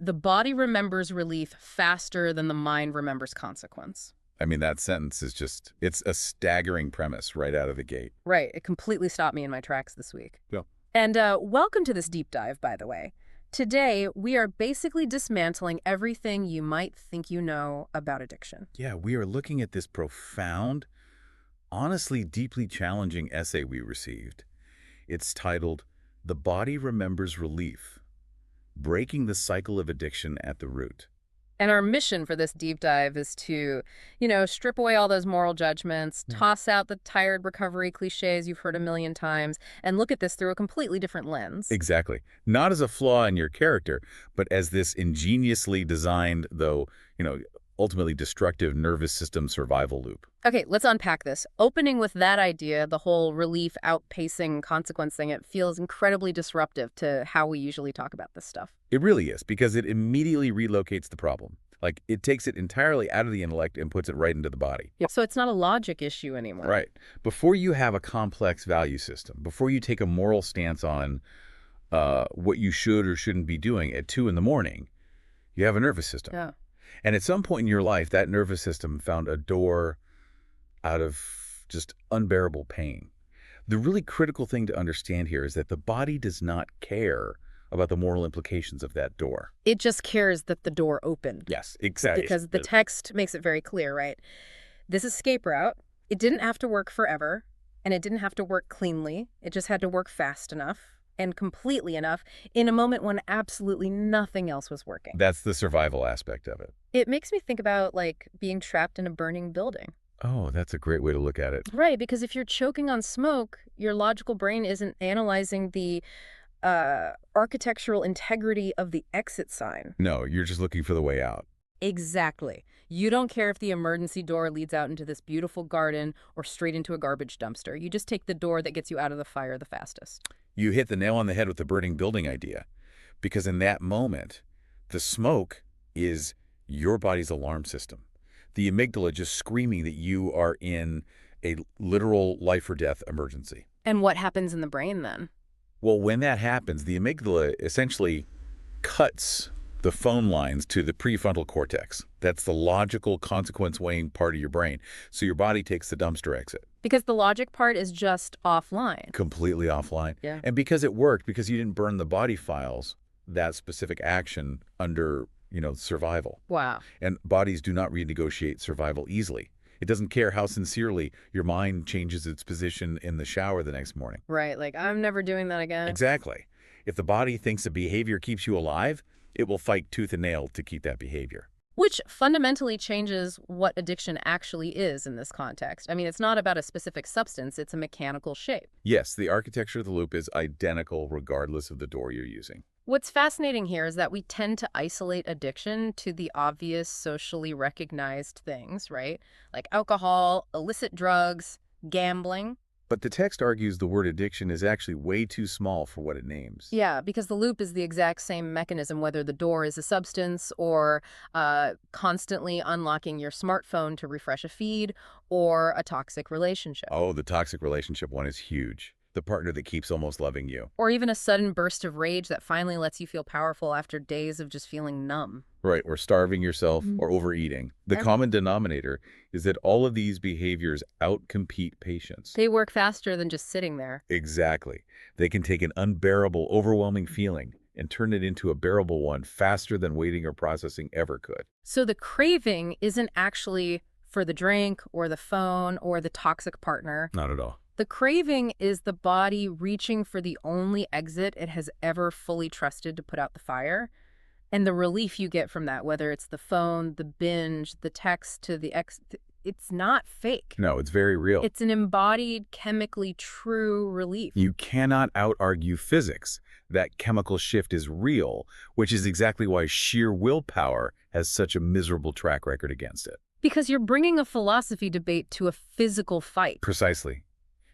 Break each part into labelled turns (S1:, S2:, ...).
S1: The body remembers relief faster than the mind remembers consequence.
S2: I mean, that sentence is it's a staggering premise right out of the gate.
S1: Right. It completely stopped me in my tracks this week.
S2: Yeah.
S1: And welcome to this deep dive, by the way. Today, we are basically dismantling everything you might think you know about addiction.
S2: Yeah, we are looking at this profound, honestly deeply challenging essay we received. It's titled, "The Body Remembers Relief, Breaking the Cycle of Addiction at the Root."
S1: And our mission for this deep dive is to, strip away all those moral judgments, toss out the tired recovery cliches you've heard a million times, and look at this through a completely different lens.
S2: Exactly. Not as a flaw in your character, but as this ingeniously designed, though, ultimately destructive nervous system survival loop.
S1: Okay, let's unpack this. Opening with that idea, the whole relief outpacing consequence thing, it feels incredibly disruptive to how we usually talk about this stuff.
S2: It really is, because it immediately relocates the problem. Like, it takes it entirely out of the intellect and puts it right into the body.
S1: Yeah. So it's not a logic issue anymore.
S2: Right. Before you have a complex value system, before you take a moral stance on what you should or shouldn't be doing at 2 in the morning, you have a nervous system.
S1: Yeah.
S2: And at some point in your life, that nervous system found a door out of just unbearable pain. The really critical thing to understand here is that the body does not care about the moral implications of that door.
S1: It just cares that the door opened.
S2: Yes, exactly.
S1: Because the text makes it very clear, right? This escape route, it didn't have to work forever, and it didn't have to work cleanly. It just had to work fast enough and completely enough in a moment when absolutely nothing else was working.
S2: That's the survival aspect of it.
S1: It makes me think about, like, being trapped in a burning building.
S2: Oh, that's a great way to look at it.
S1: Right, because if you're choking on smoke, your logical brain isn't analyzing the architectural integrity of the exit sign.
S2: No, you're just looking for the way out.
S1: Exactly. You don't care if the emergency door leads out into this beautiful garden or straight into a garbage dumpster. You just take the door that gets you out of the fire the fastest.
S2: You hit the nail on the head with the burning building idea. Because in that moment, the smoke is your body's alarm system. The amygdala just screaming that you are in a literal life or death emergency.
S1: And what happens in the brain then?
S2: Well, when that happens, the amygdala essentially cuts the phone lines to the prefrontal cortex. That's the logical consequence-weighing part of your brain. So your body takes the dumpster exit.
S1: Because the logic part is just offline.
S2: Completely offline.
S1: Yeah.
S2: And because it worked, because you didn't burn the body files, that specific action under, survival.
S1: Wow.
S2: And bodies do not renegotiate survival easily. It doesn't care how sincerely your mind changes its position in the shower the next morning.
S1: Right, like, I'm never doing that again.
S2: Exactly. If the body thinks a behavior keeps you alive, it will fight tooth and nail to keep that behavior.
S1: Which fundamentally changes what addiction actually is in this context. I mean, it's not about a specific substance, it's a mechanical shape.
S2: Yes, the architecture of the loop is identical regardless of the door you're using.
S1: What's fascinating here is that we tend to isolate addiction to the obvious socially recognized things, right? Like alcohol, illicit drugs, gambling.
S2: But the text argues the word addiction is actually way too small for what it names.
S1: Yeah, because the loop is the exact same mechanism, whether the door is a substance or constantly unlocking your smartphone to refresh a feed or a toxic relationship.
S2: Oh, the toxic relationship one is huge. The partner that keeps almost loving you.
S1: Or even a sudden burst of rage that finally lets you feel powerful after days of just feeling numb.
S2: Right, or starving yourself or overeating. The common denominator is that all of these behaviors outcompete patience.
S1: They work faster than just sitting there.
S2: Exactly. They can take an unbearable, overwhelming feeling and turn it into a bearable one faster than waiting or processing ever could.
S1: So the craving isn't actually for the drink or the phone or the toxic partner.
S2: Not at all.
S1: The craving is the body reaching for the only exit it has ever fully trusted to put out the fire. And the relief you get from that, whether it's the phone, the binge, the text to the it's not fake.
S2: No, it's very real.
S1: It's an embodied, chemically true relief.
S2: You cannot out-argue physics. That chemical shift is real, which is exactly why sheer willpower has such a miserable track record against it.
S1: Because you're bringing a philosophy debate to a physical fight.
S2: Precisely.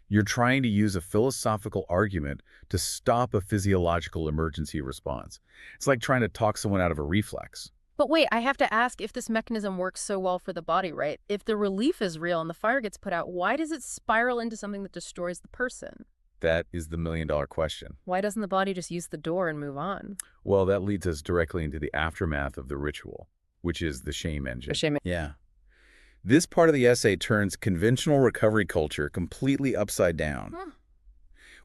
S2: You're trying to use a philosophical argument to stop a physiological emergency response. It's like trying to talk someone out of a reflex.
S1: But wait, I have to ask, if this mechanism works so well for the body, right? If the relief is real and the fire gets put out, why does it spiral into something that destroys the person?
S2: That is the million-dollar question.
S1: Why doesn't the body just use the door and move on?
S2: Well, that leads us directly into the aftermath of the ritual, which is the shame
S1: For
S2: engine.
S1: shame.
S2: Yeah. This part of the essay turns conventional recovery culture completely upside down.
S1: Huh.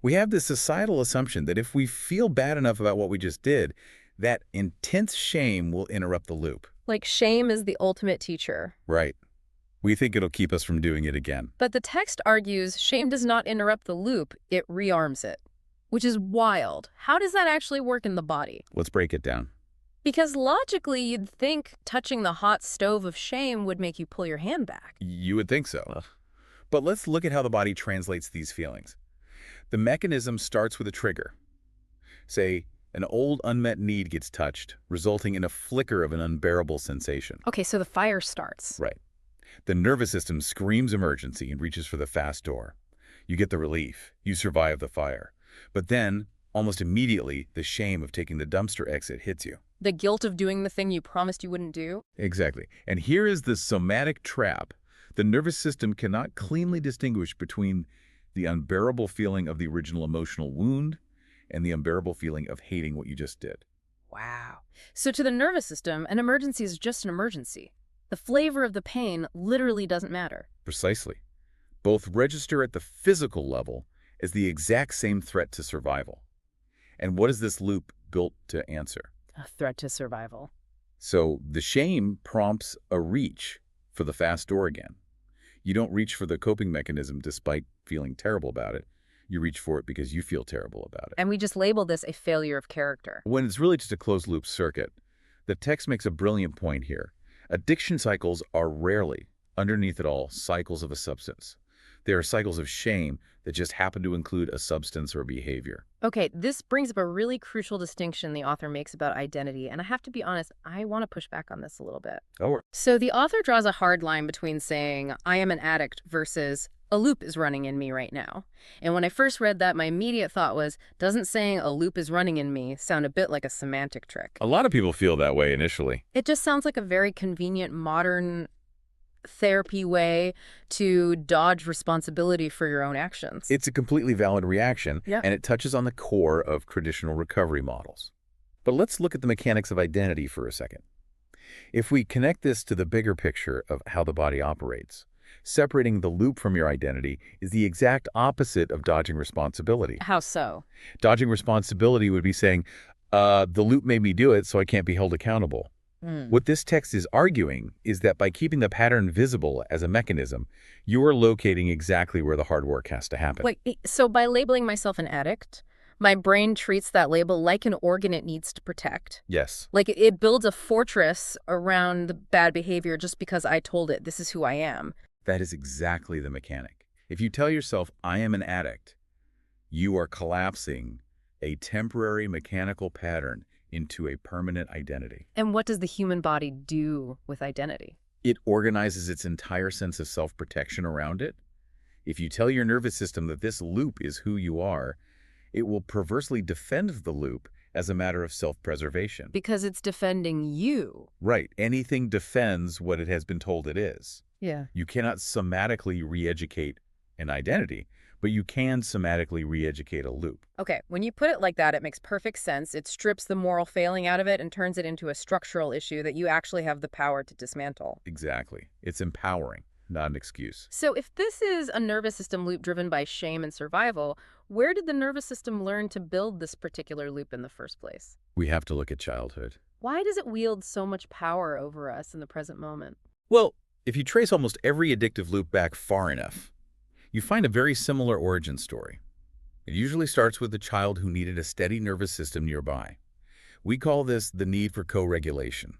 S2: We have this societal assumption that if we feel bad enough about what we just did, that intense shame will interrupt the loop.
S1: Like shame is the ultimate teacher.
S2: Right. We think it'll keep us from doing it again.
S1: But the text argues shame does not interrupt the loop, it rearms it. Which is wild. How does that actually work in the body?
S2: Let's break it down.
S1: Because logically, you'd think touching the hot stove of shame would make you pull your hand back.
S2: You would think so. But let's look at how the body translates these feelings. The mechanism starts with a trigger. Say, an old unmet need gets touched, resulting in a flicker of an unbearable sensation.
S1: Okay, so the fire starts.
S2: Right. The nervous system screams emergency and reaches for the fast door. You get the relief. You survive the fire. But then, almost immediately, the shame of taking the dumpster exit hits you.
S1: The guilt of doing the thing you promised you wouldn't do?
S2: Exactly. And here is the somatic trap. The nervous system cannot cleanly distinguish between the unbearable feeling of the original emotional wound and the unbearable feeling of hating what you just did.
S1: Wow. So to the nervous system, an emergency is just an emergency. The flavor of the pain literally doesn't matter.
S2: Precisely. Both register at the physical level as the exact same threat to survival. And what is this loop built to answer?
S1: A threat to survival.
S2: So the shame prompts a reach for the fast door again. You don't reach for the coping mechanism despite feeling terrible about it. You reach for it because you feel terrible about it.
S1: And we just label this a failure of character.
S2: When it's really just a closed-loop circuit, the text makes a brilliant point here. Addiction cycles are rarely, underneath it all, cycles of a substance. They are cycles of shame that just happen to include a substance or behavior.
S1: Okay, this brings up a really crucial distinction the author makes about identity, and I have to be honest, I want to push back on this a little bit.
S2: Oh,
S1: So the author draws a hard line between saying, I am an addict versus a loop is running in me right now. And when I first read that, my immediate thought was, doesn't saying a loop is running in me sound a bit like a semantic trick?
S2: a lot of people feel that way initially.
S1: It just sounds like a very convenient modern therapy way to dodge responsibility for your own actions.
S2: It's a completely valid reaction,
S1: Yeah.
S2: and it touches on the core of traditional recovery models. But let's look at the mechanics of identity for a second. If we connect this to the bigger picture of how the body operates, separating the loop from your identity is the exact opposite of dodging responsibility.
S1: How so?
S2: Dodging responsibility would be saying, the loop made me do it, so I can't be held accountable. What this text is arguing is that by keeping the pattern visible as a mechanism, you are locating exactly where the hard work has to happen.
S1: Wait, so by labeling myself an addict, my brain treats that label like an organ it needs to protect.
S2: Yes.
S1: Like it builds a fortress around the bad behavior just because I told it this is who I am.
S2: That is exactly the mechanic. If you tell yourself, I am an addict, you are collapsing a temporary mechanical pattern into a permanent identity.
S1: And what does the human body do with identity?
S2: It organizes its entire sense of self-protection around it. If you tell your nervous system that this loop is who you are, it will perversely defend the loop as a matter of self-preservation.
S1: Because it's defending you.
S2: Right. Anything defends what it has been told it is.
S1: Yeah.
S2: You cannot somatically re-educate an identity, but you can somatically re-educate a loop.
S1: Okay, when you put it like that, it makes perfect sense. It strips the moral failing out of it and turns it into a structural issue that you actually have the power to dismantle.
S2: Exactly. It's empowering, not an excuse.
S1: So if this is a nervous system loop driven by shame and survival, where did the nervous system learn to build this particular loop in the first place?
S2: We have to look at childhood.
S1: Why does it wield so much power over us in the present moment?
S2: Well, if you trace almost every addictive loop back far enough, you find a very similar origin story. It usually starts with a child who needed a steady nervous system nearby. We call this the need for co-regulation.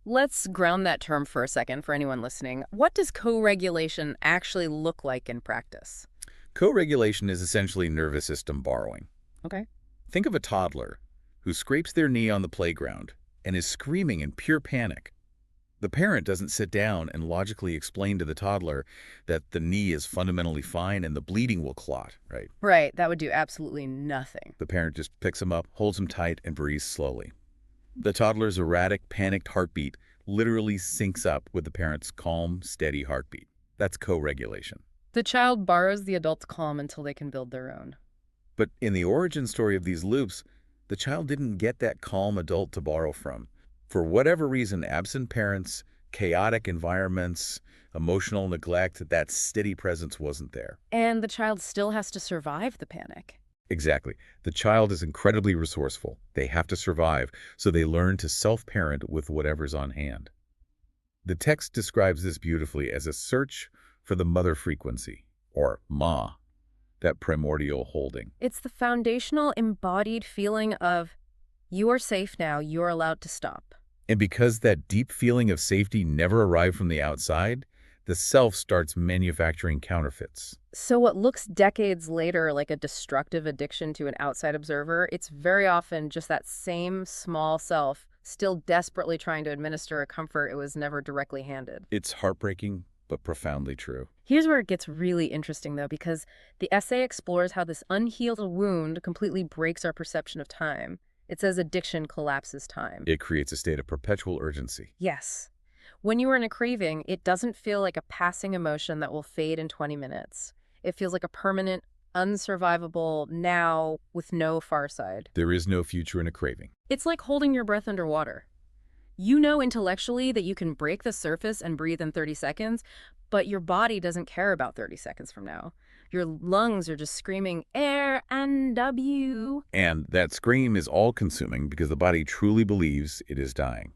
S1: Let's ground that term for a second for anyone listening. What does co-regulation actually look like in practice?
S2: Co-regulation is essentially nervous system borrowing.
S1: Okay.
S2: Think of a toddler who scrapes their knee on the playground and is screaming in pure panic. The parent doesn't sit down and logically explain to the toddler that the knee is fundamentally fine and the bleeding will clot, right?
S1: Right, that would do absolutely nothing.
S2: The parent just picks him up, holds him tight, and breathes slowly. The toddler's erratic, panicked heartbeat literally syncs up with the parent's calm, steady heartbeat. That's co-regulation.
S1: The child borrows the adult's calm until they can build their own.
S2: But in the origin story of these loops, the child didn't get that calm adult to borrow from. For whatever reason, absent parents, chaotic environments, emotional neglect, that steady presence wasn't there.
S1: And the child still has to survive the panic.
S2: Exactly. The child is incredibly resourceful. They have to survive, so they learn to self-parent with whatever's on hand. The text describes this beautifully as a search for the mother frequency, or Ma, that primordial holding.
S1: It's the foundational embodied feeling of, you are safe now, you're allowed to stop.
S2: And because that deep feeling of safety never arrived from the outside, the self starts manufacturing counterfeits.
S1: So what looks decades later like a destructive addiction to an outside observer, it's very often just that same small self still desperately trying to administer a comfort it was never directly handed.
S2: It's heartbreaking, but profoundly true.
S1: Here's where it gets really interesting, though, because the essay explores how this unhealed wound completely breaks our perception of time. It says addiction collapses time.
S2: It creates a state of perpetual urgency.
S1: Yes. When you are in a craving, it doesn't feel like a passing emotion that will fade in 20 minutes. It feels like a permanent, unsurvivable now with no far side.
S2: There is no future in a craving.
S1: It's like holding your breath underwater. You know intellectually that you can break the surface and breathe in 30 seconds, but your body doesn't care about 30 seconds from now. Your lungs are just screaming, air and W.
S2: And that scream is all-consuming because the body truly believes it is dying.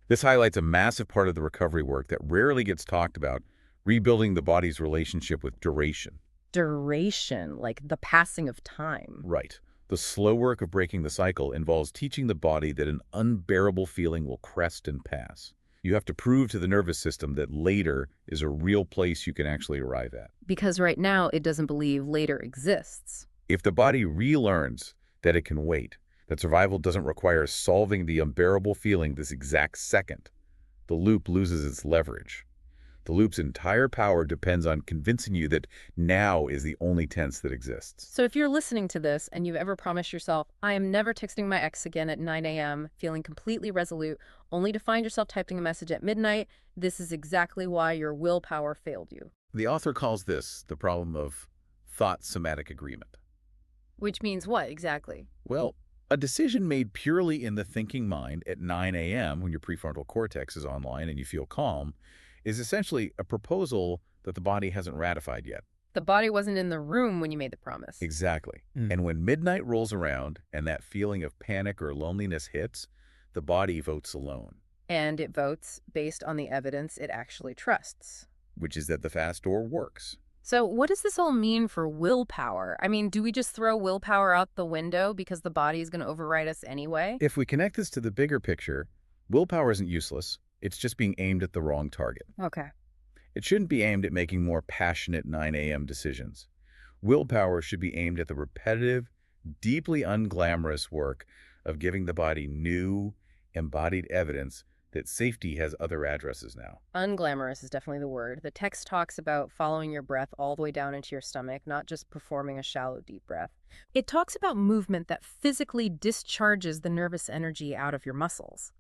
S2: This highlights a massive part of the recovery work that rarely gets talked about, rebuilding the body's relationship with duration.
S1: Duration, like the passing of time.
S2: Right. The slow work of breaking the cycle involves teaching the body that an unbearable feeling will crest and pass. You have to prove to the nervous system that later is a real place you can actually arrive at.
S1: Because right now it doesn't believe later exists.
S2: If the body relearns that it can wait, that survival doesn't require solving the unbearable feeling this exact second, the loop loses its leverage. The loop's entire power depends on convincing you that now is the only tense that exists.
S1: So if you're listening to this and you've ever promised yourself, I am never texting my ex again at 9 a.m., feeling completely resolute, only to find yourself typing a message at midnight, this is exactly why your willpower failed you.
S2: The author calls this the problem of thought-somatic agreement.
S1: Which means what exactly?
S2: Well, a decision made purely in the thinking mind at 9 a.m. when your prefrontal cortex is online and you feel calm is essentially a proposal that the body hasn't ratified yet.
S1: The body wasn't in the room when you made the promise.
S2: Exactly. And when midnight rolls around and that feeling of panic or loneliness hits, the body votes alone.
S1: And it votes based on the evidence it actually trusts.
S2: Which is that the fast door works.
S1: So what does this all mean for willpower? I mean, do we just throw willpower out the window because the body is going to override us anyway?
S2: If we connect this to the bigger picture, willpower isn't useless. It's just being aimed at the wrong target.
S1: Okay.
S2: It shouldn't be aimed at making more passionate 9 a.m. decisions. Willpower should be aimed at the repetitive, deeply unglamorous work of giving the body new, embodied evidence that safety has other addresses now.
S1: Unglamorous is definitely the word. The text talks about following your breath all the way down into your stomach, not just performing a shallow, deep breath. It talks about movement that physically discharges the nervous energy out of your muscles.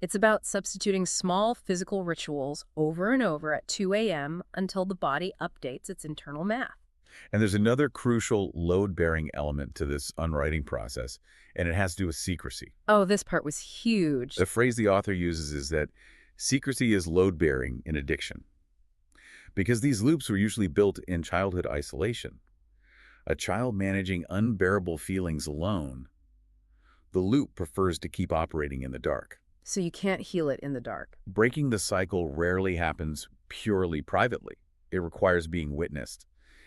S1: It's about substituting small physical rituals over and over at 2 a.m. until the body updates its internal math.
S2: And there's another crucial load-bearing element to this unwriting process, and it has to do with secrecy.
S1: Oh, this part was huge.
S2: The phrase the author uses is that secrecy is load-bearing in addiction. Because these loops were usually built in childhood isolation. A child managing unbearable feelings alone, the loop prefers to keep operating in the dark.
S1: So you can't heal it in the dark.
S2: Breaking the cycle rarely happens purely privately. It requires being witnessed.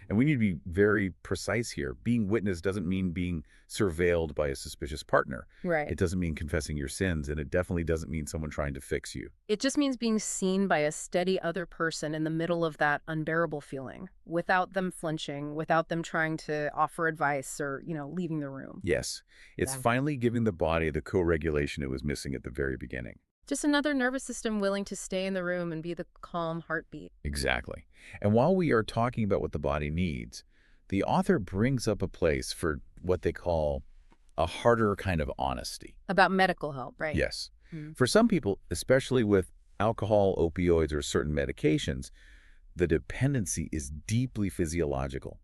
S2: And we need to be very precise here. Being witnessed doesn't mean being surveilled by a suspicious partner.
S1: Right.
S2: It doesn't mean confessing your sins, and it definitely doesn't mean someone trying to fix you.
S1: It just means being seen by a steady other person in the middle of that unbearable feeling, without them flinching, without them trying to offer advice or, leaving the room.
S2: Yes, it's
S1: Yeah.
S2: finally giving the body the co-regulation it was missing at the very beginning.
S1: Just another nervous system willing to stay in the room and be the calm heartbeat.
S2: Exactly. And while we are talking about what the body needs, the author brings up a place for what they call a harder kind of honesty.
S1: About medical help, right?
S2: Yes.
S1: Mm.
S2: For some people, especially with alcohol, opioids, or certain medications, the dependency is deeply physiological.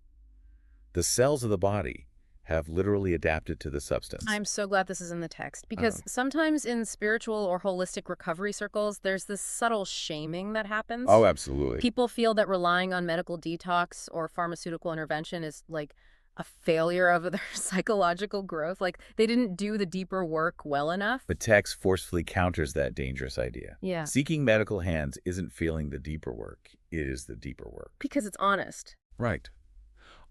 S2: The cells of the body, have literally adapted to the substance.
S1: I'm so glad this is in the text
S2: Uh,
S1: because sometimes in spiritual or holistic recovery circles, there's this subtle shaming that
S2: oh,
S1: happens.
S2: absolutely.
S1: People feel that relying on medical detox or pharmaceutical intervention is like a failure of their psychological growth. Like they didn't do the deeper work well enough.
S2: But text forcefully counters that dangerous idea.
S1: Yeah,
S2: Seeking medical hands isn't feeling the deeper work, it is the deeper work.
S1: because it's honest.
S2: Right.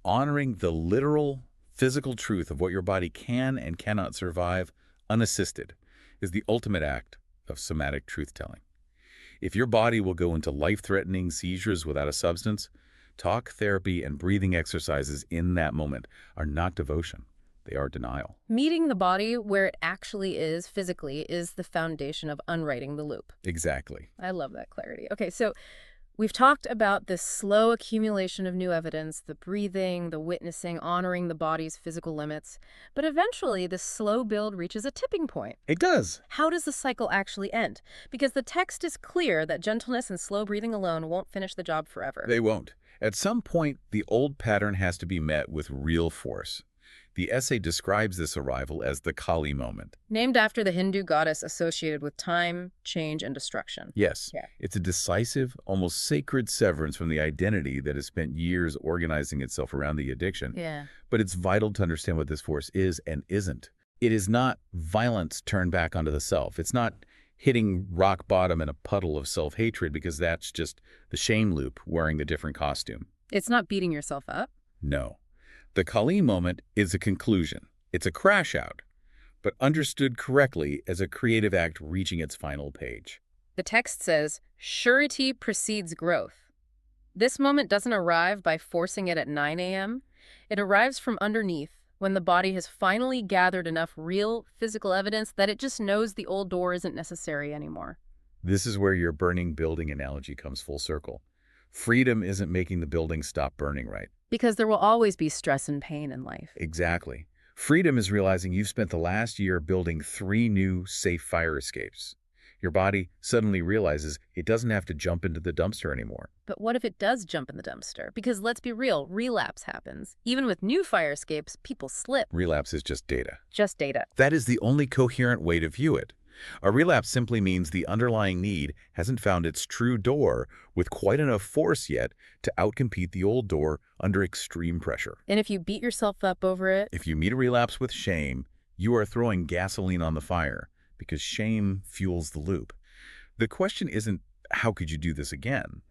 S2: Honoring the literal physical truth of what your body can and cannot survive unassisted is the ultimate act of somatic truth-telling. If your body will go into life-threatening seizures without a substance, talk therapy and breathing exercises in that moment are not devotion. They are denial.
S1: Meeting the body where it actually is physically is the foundation of unwriting the loop.
S2: Exactly.
S1: I love that clarity. Okay, so we've talked about this slow accumulation of new evidence, the breathing, the witnessing, honoring the body's physical limits. But eventually, this slow build reaches a tipping point.
S2: It does.
S1: How does the cycle actually end? Because the text is clear that gentleness and slow breathing alone won't finish the job forever.
S2: They won't. At some point, the old pattern has to be met with real force. The essay describes this arrival as the Kali moment.
S1: Named after the Hindu goddess associated with time, change, and destruction.
S2: Yes,
S1: Yeah.
S2: it's a decisive, almost sacred severance from the identity that has spent years organizing itself around the addiction.
S1: Yeah.
S2: But it's vital to understand what this force is and isn't. It is not violence turned back onto the self. It's not hitting rock bottom in a puddle of self-hatred because that's just the shame loop wearing the different costume.
S1: It's not beating yourself up.
S2: No. The Kali moment is a conclusion. It's a crash out, but understood correctly as a creative act reaching its final page.
S1: The text says, surety precedes growth. This moment doesn't arrive by forcing it at 9 a.m. It arrives from underneath when the body has finally gathered enough real physical evidence that it just knows the old door isn't necessary anymore.
S2: This is where your burning building analogy comes full circle. Freedom isn't making the building stop burning, right?
S1: Because there will always be stress and pain in life.
S2: Exactly. Freedom is realizing you've spent the last year building 3 new safe fire escapes. Your body suddenly realizes it doesn't have to jump into the dumpster anymore.
S1: But what if it does jump in the dumpster? Because let's be real, relapse happens. Even with new fire escapes, people slip.
S2: Relapse is just data.
S1: Just data.
S2: That is the only coherent way to view it. A relapse simply means the underlying need hasn't found its true door with quite enough force yet to outcompete the old door under extreme pressure.
S1: And if you beat yourself up over it,
S2: If you meet a relapse with shame, you are throwing gasoline on the fire because shame fuels the loop. The question isn't, how could you do this again?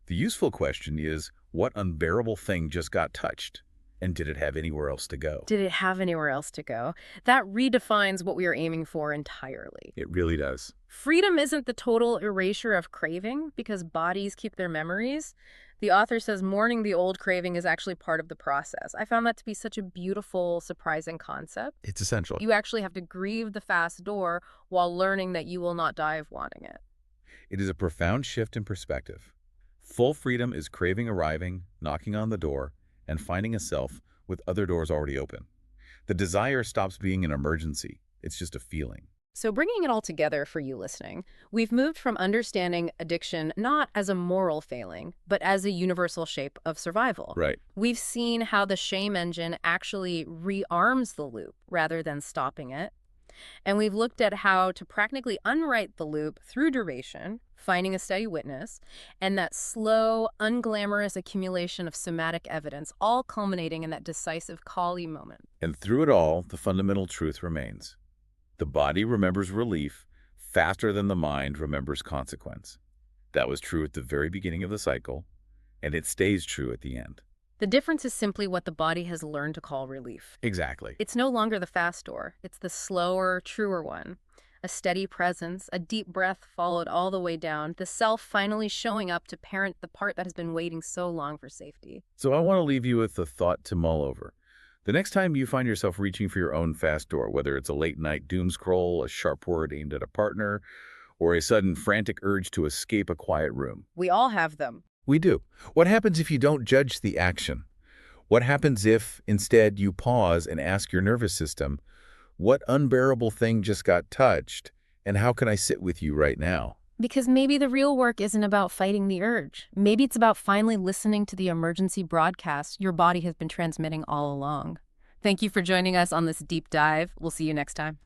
S2: The useful question is, what unbearable thing just got touched? And did it have anywhere else to go?
S1: did it have anywhere else to go? That redefines what we are aiming for entirely.
S2: It really does.
S1: Freedom isn't the total erasure of craving because bodies keep their memories. The author says mourning the old craving is actually part of the process. I found that to be such a beautiful, surprising concept.
S2: It's essential.
S1: You actually have to grieve the fast door while learning that you will not die of wanting it.
S2: It is a profound shift in perspective. Full freedom is craving arriving, knocking on the door, and finding a self with other doors already open. The desire stops being an emergency. It's just a feeling.
S1: So bringing it all together for you listening, we've moved from understanding addiction not as a moral failing, but as a universal shape of survival.
S2: Right.
S1: We've seen how the shame engine actually rearms the loop rather than stopping it. And we've looked at how to practically unwrite the loop through duration, finding a steady witness, and that slow, unglamorous accumulation of somatic evidence, all culminating in that decisive Kali moment.
S2: And through it all, the fundamental truth remains. The body remembers relief faster than the mind remembers consequence. That was true at the very beginning of the cycle, and it stays true at the end.
S1: The difference is simply what the body has learned to call relief.
S2: Exactly.
S1: It's no longer the fast door. It's the slower, truer one. A steady presence, a deep breath followed all the way down, the self finally showing up to parent the part that has been waiting so long for safety.
S2: So I want to leave you with a thought to mull over. The next time you find yourself reaching for your own fast door, whether it's a late-night doom scroll, a sharp word aimed at a partner, or a sudden frantic urge to escape a quiet room.
S1: We all have them.
S2: We do. What happens if you don't judge the action? What happens if, instead, you pause and ask your nervous system, what unbearable thing just got touched, and how can I sit with you right now?
S1: Because maybe the real work isn't about fighting the urge. Maybe it's about finally listening to the emergency broadcast your body has been transmitting all along. Thank you for joining us on this deep dive. We'll see you next time.